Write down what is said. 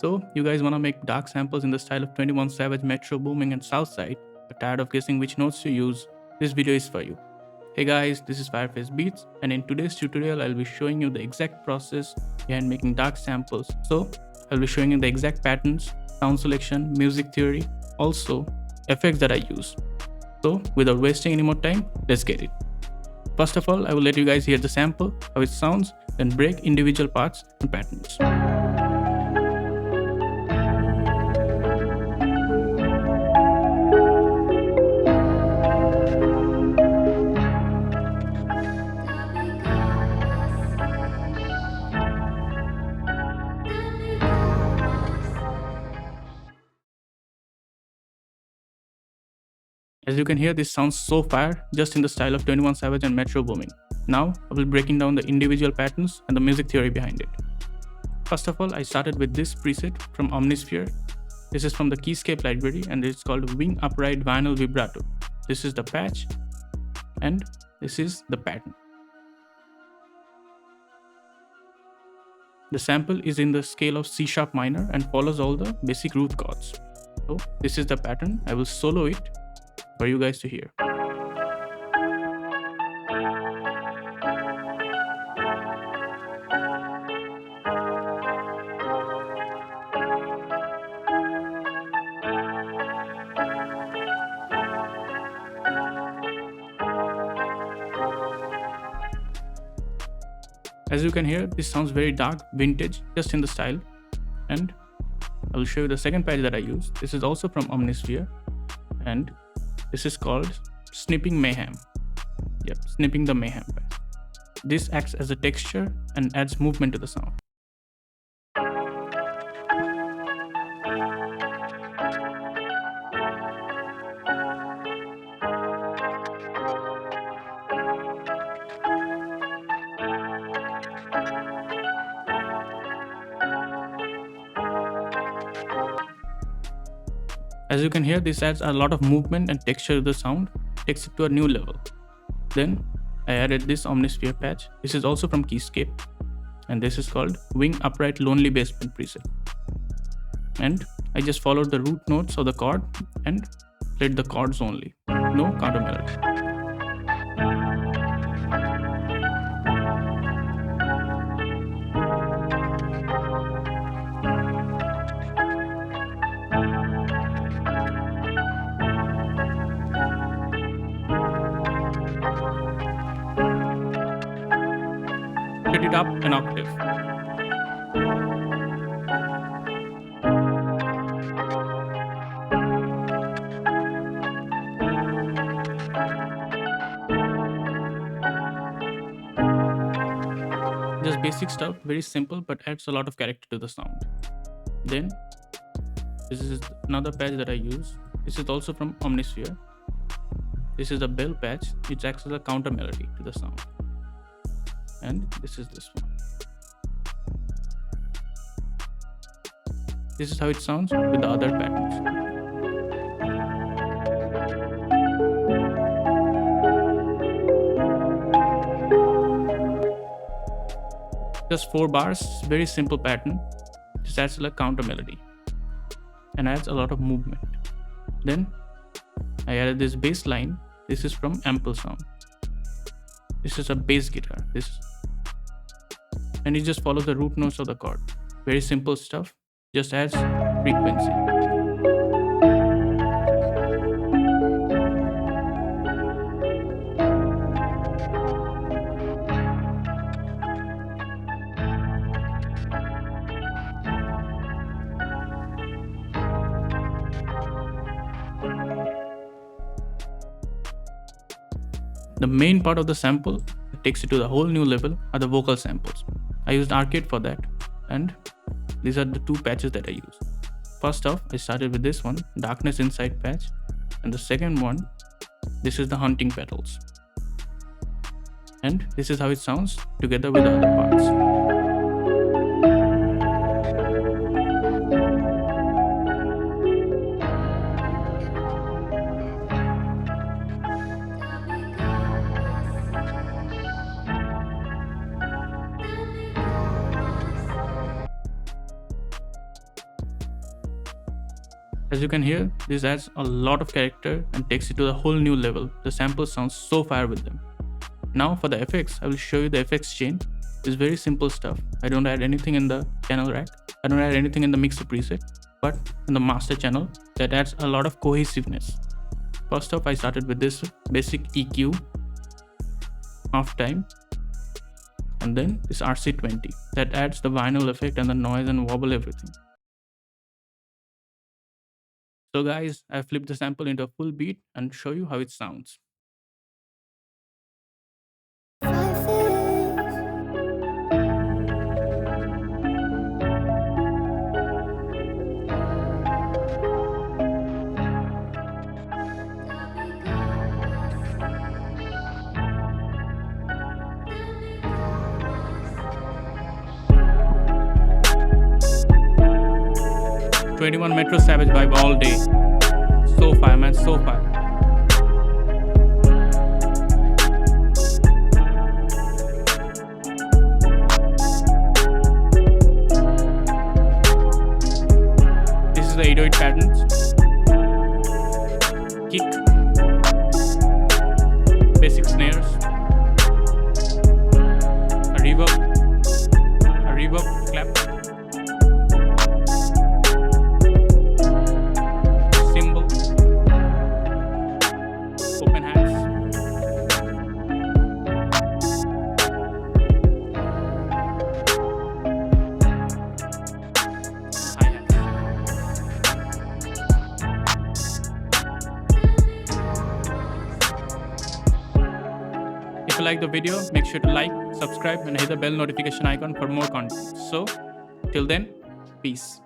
So, you guys wanna make dark samples in the style of 21 Savage, Metro Booming, and Southside, but tired of guessing which notes to use? This video is for you. Hey guys, this is Fireface Beats, and in today's tutorial, I'll be showing you the exact process behind making dark samples. So, I'll be showing you the exact patterns, sound selection, music theory, also effects that I use. So, without wasting any more time, let's get it. First of all, I will let you guys hear the sample, how it sounds, then break individual parts and patterns. As you can hear, this sounds so fire, just in the style of 21 Savage and Metro Boomin. Now, I will be breaking down the individual patterns and the music theory behind it. First of all, I started with this preset from Omnisphere. This is from the Keyscape library and it's called Wing Upright Vinyl Vibrato. This is the patch and this is the pattern. The sample is in the scale of C sharp minor and follows all the basic root chords. So this is the pattern. I will solo it for you guys to hear. As you can hear, this sounds very dark, vintage, just in the style. And I will show you the second patch that I use. This is also from Omnisphere and this is called Snipping Mayhem. Yep, Snipping the Mayhem patch. This acts as a texture and adds movement to the sound. As you can hear, this adds a lot of movement and texture to the sound, takes it to a new level. Then I added this Omnisphere patch. This is also from Keyscape and this is called Wing Upright Lonely Basement preset. And I just followed the root notes of the chord and played the chords only, no counter melody. Put it up an octave. Just basic stuff, very simple but adds a lot of character to the sound. Then this is another patch that I use. This is also from Omnisphere. This is a bell patch which acts as a counter melody to the sound. And this is this one. This is how it sounds with the other patterns. Just 4 bars, very simple pattern. Just adds like counter melody and adds a lot of movement. Then I added this bass line. This is from Ample Sound. This is a bass guitar. And it just follows the root notes of the chord. Very simple stuff, just adds frequency. The main part of the sample that takes it to the whole new level are the vocal samples. I used Arcade for that and these are the 2 patches that I use. First off, I started with this one, Darkness Inside patch, and the second one, this is the Hunting Petals. And this is how it sounds together with the other parts. As you can hear, this adds a lot of character and takes it to a whole new level. The samples sound so fire with them. Now for the effects, I will show you the effects chain. It's very simple stuff. I don't add anything in the channel rack. I don't add anything in the mixer preset, but in the master channel that adds a lot of cohesiveness. First off, I started with this basic EQ, half time, and then this RC20 that adds the vinyl effect and the noise and wobble everything. So guys, I flipped the sample into a full beat and show you how it sounds. 21 Metro Savage vibe all day. So fire, man, so fire. This is the 808 patterns. Kick. Basic snares. A reverb clap. Cymbal. Open hats. Hi-hats. If you like the video, make sure to like, subscribe and hit the bell notification icon for more content. So, till then, peace.